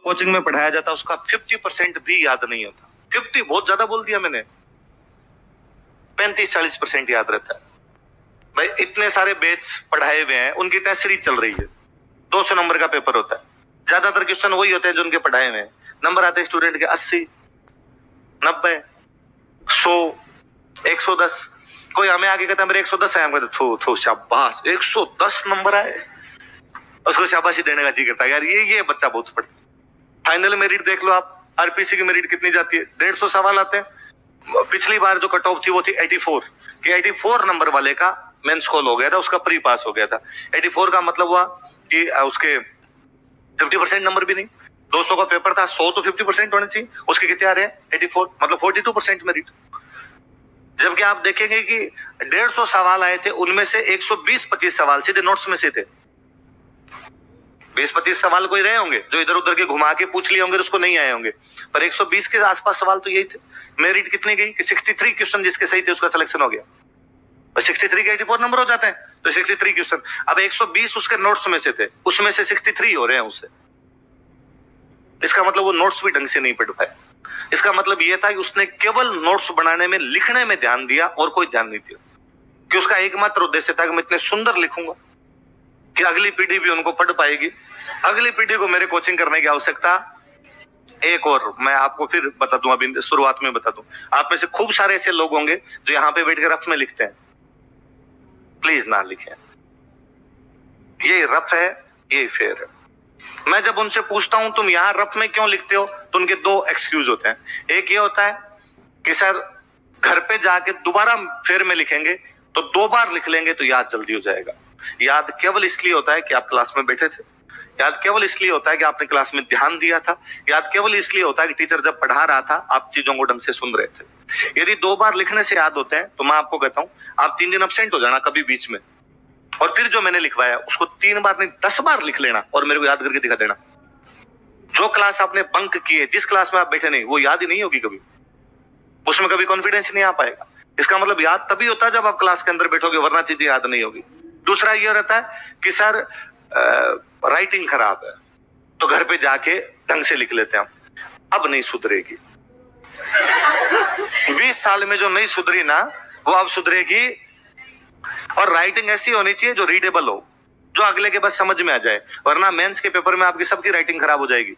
Coaching में पढ़ाया जाता उसका 50% भी याद नहीं होता। 50 बहुत ज्यादा बोल दिया मैंने, 35-40% याद रहता है। भाई इतने सारे बैच पढ़ाए हुए हैं, उनकी टेस्ट सीरीज चल रही है, 200 नंबर का पेपर होता है। ज्यादातर क्वेश्चन वही होते हैं जो उनके पढ़ाए हुए हैं। नंबर आते हैं स्टूडेंट के 80, 90, 100, 110। कोई हमें आगे कहता है मेरे 110 है, हम कहते थो शाबाश 110 नंबर आए, उसको शाबाशी देने का जी करता है यार ये बच्चा बहुत पढ़। फाइनल मेरिट देख लो आप, आरपीसी की मेरिट कितनी जाती है, 150 सवाल आते हैं। पिछली बार जो कट ऑफ थी वो थी 84 कि 84 नंबर वाले का मेंस कॉल हो गया था, उसका प्री पास हो गया था। 84 का मतलब हुआ कि उसके 50% नंबर भी नहीं। 200 का पेपर था, 100 तो 50% होने चाहिए, उसके कितने आ रहे हैं 84, मतलब 42% मेरिट। जबकि आप देखेंगे कि 150 सवाल आए थे, उनमें से 120-25 सवाल सीधे नोट्स में से थे। 20-25 सवाल कोई रहे होंगे जो इधर उधर के घुमा के पूछ लिए होंगे, उसको नहीं आए होंगे, पर 120 के आसपास सवाल तो यही थे। मेरिट कितनी गई कि 63 क्वेश्चन जिसके सही थे उसका सिलेक्शन हो गया। 63 के 84 नंबर हो जाते हैं, तो 63 क्वेश्चन। अब 120 उसके नोट्स में से थे, उसमें से 63 हो रहे हैं उससे। इसका मतलब वो नोट्स भी ढंग से नहीं पढ़ पाए। इसका मतलब यह था कि उसने केवल नोट्स बनाने में, लिखने में ध्यान दिया और कोई ध्यान नहीं दिया, कि उसका एकमात्र उद्देश्य था कि मैं इतने सुंदर लिखूंगा कि अगली पीढ़ी भी उनको पढ़ पाएगी। अगली पीढ़ी को मेरे कोचिंग करने की आवश्यकता। एक और मैं आपको फिर बता दूं, अभी शुरुआत में बता दूं, आप में से खूब सारे ऐसे लोग होंगे जो यहाँ पे बैठकर रफ में लिखते हैं। प्लीज ना लिखें, ये रफ है, ये फेयर है। मैं जब उनसे पूछता हूं तुम यहाँ रफ में क्यों लिखते हो, तो उनके दो एक्सक्यूज होते हैं। एक ये होता है कि सर घर पे जाके दोबारा फेयर में लिखेंगे तो 2 बार लिख लेंगे तो याद जल्दी हो जाएगा। याद केवल इसलिए होता है कि आप क्लास में बैठे थे, याद केवल इसलिए होता है कि आपने क्लास में ध्यान दिया था, याद केवल इसलिए होता है कि टीचर जब पढ़ा रहा था आप चीजों को ढंग से सुन रहे थे। यदि 2 बार लिखने से याद होते हैं तो मैं आपको कहता हूं आप 3 दिन अब्सेंट हो जाना कभी बीच में, और फिर जो मैंने लिखवाया उसको 3 बार नहीं 10 बार लिख लेना और मेरे को याद करके दिखा देना। जो क्लास आपने बंक की है, जिस क्लास में आप बैठे नहीं, वो याद ही नहीं होगी कभी, उसमें कभी कॉन्फिडेंस नहीं आ पाएगा। इसका मतलब याद तभी होता है जब आप क्लास के अंदर बैठोगे, वरना चीजें याद नहीं होगी। दूसरा ये रहता है कि सर राइटिंग खराब है, तो घर पे जाके ढंग से लिख लेते हैं हम। अब नहीं सुधरेगी। 20 साल में जो नहीं सुधरी ना, वो अब सुधरेगी। और राइटिंग ऐसी होनी चाहिए जो रीडेबल हो, जो अगले के बस समझ में आ जाए, वरना मेंस के पेपर में आपकी सबकी राइटिंग खराब हो जाएगी।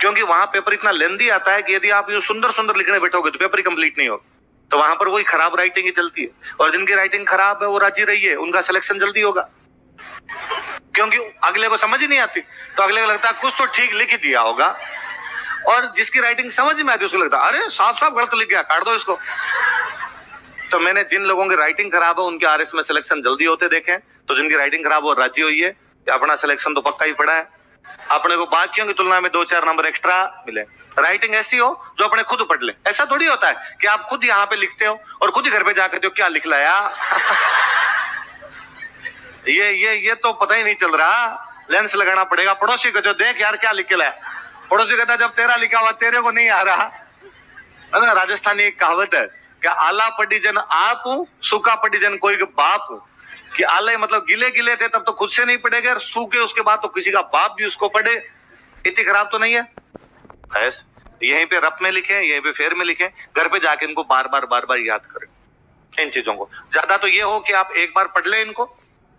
क्योंकि वहां पेपर इतना लेंदी आता है कि यदि आप यूं सुंदर सुंदर लिखने बैठोगे तो पेपर ही कंप्लीट नहीं होगा, तो वहां पर वही खराब राइटिंग ही चलती है। और जिनकी राइटिंग खराब है वो राजी रहिए, उनका सिलेक्शन जल्दी होगा, क्योंकि अगले को समझ ही नहीं आती, तो अगले को लगता है कुछ तो ठीक लिख ही दिया होगा। और जिसकी राइटिंग समझ में आती है उसको लगता है अरे साफ साफ गलत लिख गया, काट दो इसको। तो मैंने जिन लोगों की राइटिंग खराब है उनके आरएस में सिलेक्शन जल्दी होते देखे, तो जिनकी राइटिंग खराब हो राजी हुई है, अपना सिलेक्शन तो पक्का ही पड़ा है। अपने को बाकियों की तुलना में 2-4 नंबर एक्स्ट्रा मिले। राइटिंग ऐसी हो जो अपने खुद पढ़ ले। ऐसा थोड़ी होता है कि आप खुद यहाँ पे लिखते हो और खुद ही घर पे जाकर जो क्या लिख लाया ये तो पता ही नहीं चल रहा। लेंस लगाना पड़ेगा। पड़ोसी को जो देख यार क्या लिख के लाया, पड़ोसी कहता जब तेरा लिखा हुआ तेरे को नहीं आ रहा। ना राजस्थानी एक कहावत है कि आला पड़ी जन आप हूं, सूखा पड़ी जन कोई बाप हूं। कि आले मतलब गिले गिले थे तब तो खुद से नहीं पढ़ेगा, और सूखे उसके बाद तो किसी का बाप भी उसको पढ़े। इतनी खराब तो नहीं है। यहीं पे रफ में लिखे, यहीं पे फेर में लिखे, घर पे जाके इनको बार बार याद करें इन चीजों को। ज्यादा तो ये हो कि आप एक बार पढ़ ले इनको,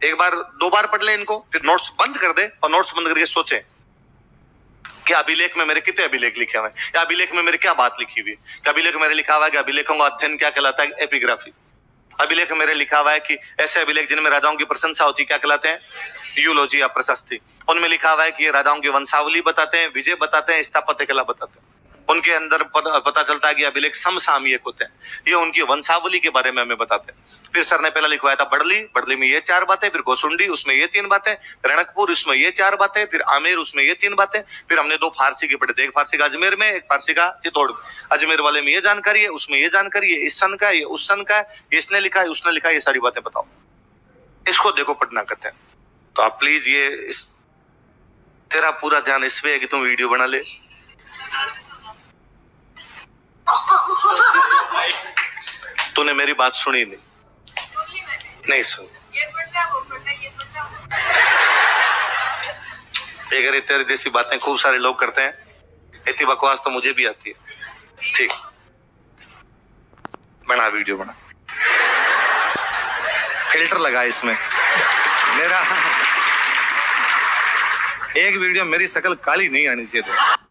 एक बार 2 बार पढ़ ले इनको, फिर नोट्स बंद कर दे और नोट्स बंद करके सोचें कि अभिलेख में मेरे कितने अभिलेख लिखे हुए हैं, या अभिलेख में मेरे क्या बात लिखी हुई है। अभिलेख में मेरे लिखा हुआ है कि अभिलेखों का अध्ययन क्या कहलाता है, एपिग्राफी। अभिलेख में मेरे लिखा हुआ है कि ऐसे अभिलेख जिनमें राजाओं की प्रशंसा होती है क्या कहलाते हैं, यूलोजी या प्रशस्ति। उनमें लिखा हुआ है कि ये राजाओं की वंशावली बताते हैं, विजय बताते हैं, स्थापत्य कला बताते हैं। उनके अंदर पता चलता है कि अभिलेख समसामयिक होते हैं, ये उनकी वंशावली के बारे में हमें बताते हैं। फिर सर ने पहला लिखवाया था बड़ली में ये 4 बातें, फिर गोसुंडी उसमें ये 3 बातें, रणकपुर उसमें ये 4 बातें, फिर आमेर उसमें ये 3 बातें। फिर हमने 2 फारसी के पढ़े थे, एक फारसी का अजमेर में, एक फारसी का चित्तौड़ में। अजमेर वाले में ये जानकारी है, उसमें ये जानकारी है, इस सन का, ये उस सन का है, इसने लिखा है, उसने लिखा है, ये सारी बातें बताओ। इसको देखो पढ़ना कहते हैं। तो आप प्लीज ये तेरा पूरा ध्यान इस पे है कि तुम वीडियो बना ले। तूने मेरी बात सुनी नहीं सुनी। ये अगर इतनी देसी बातें खूब सारे लोग करते हैं, इतनी बकवास तो मुझे भी आती है। ठीक, बना वीडियो बना, फिल्टर लगा इसमें मेरा एक वीडियो, मेरी शक्ल काली नहीं आनी चाहिए।